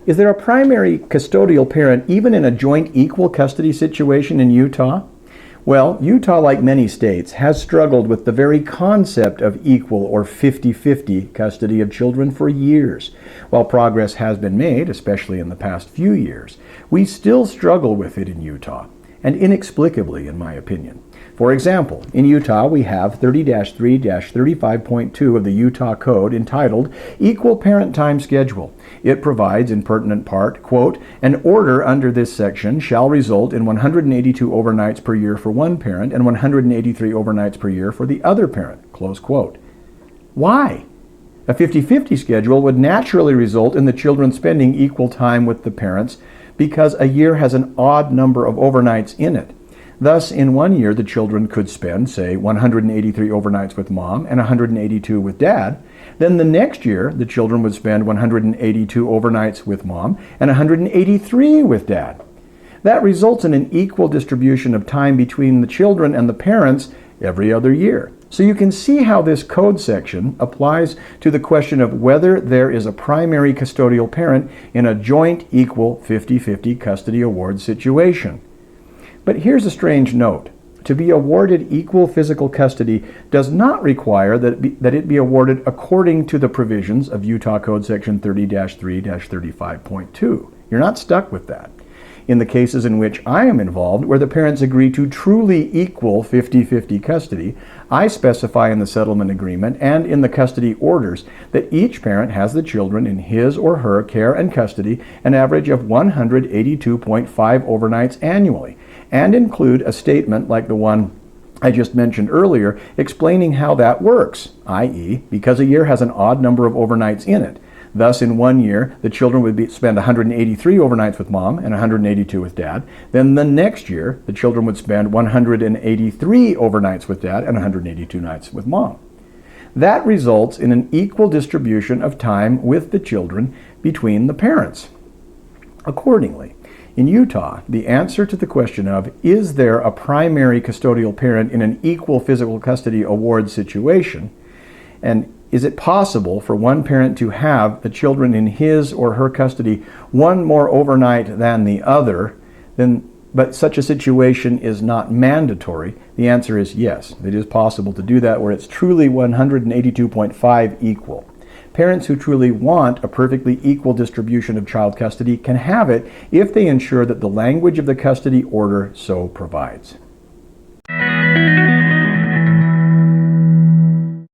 Is there a primary custodial parent even in a joint equal custody situation in Utah? Well, Utah, like many states, has struggled with the very concept of equal or 50-50 custody of children for years. While progress has been made, especially in the past few years, we still struggle with it in Utah, and inexplicably, in my opinion. For example, in Utah, we have 30-3-35.2 of the Utah Code entitled Equal Parent Time Schedule. It provides, in pertinent part, quote, "An order under this section shall result in 182 overnights per year for one parent and 183 overnights per year for the other parent," close quote. Why? A 50-50 schedule would naturally result in the children spending equal time with the parents because a year has an odd number of overnights in it. Thus, in one year, the children could spend, say, 183 overnights with mom and 182 with dad. Then the next year, the children would spend 182 overnights with mom and 183 with dad. That results in an equal distribution of time between the children and the parents every other year. So you can see how this code section applies to the question of whether there is a primary custodial parent in a joint equal 50-50 custody award situation. But here's a strange note. To be awarded equal physical custody does not require that it be awarded according to the provisions of Utah Code Section 30-3-35.2. You're not stuck with that. In the cases in which I am involved, where the parents agree to truly equal 50-50 custody, I specify in the settlement agreement and in the custody orders that each parent has the children in his or her care and custody an average of 182.5 overnights annually, and include a statement like the one I just mentioned earlier explaining how that works, i.e., because a year has an odd number of overnights in it. Thus, in one year, the children would spend 183 overnights with mom and 182 with dad. Then the next year, the children would spend 183 overnights with dad and 182 nights with mom. That results in an equal distribution of time with the children between the parents. Accordingly, in Utah, the answer to the question of, is there a primary custodial parent in an equal physical custody award situation, and is it possible for one parent to have the children in his or her custody one more overnight than the other, but such a situation is not mandatory? The answer is yes. It is possible to do that where it's truly 182.5 equal. Parents who truly want a perfectly equal distribution of child custody can have it if they ensure that the language of the custody order so provides.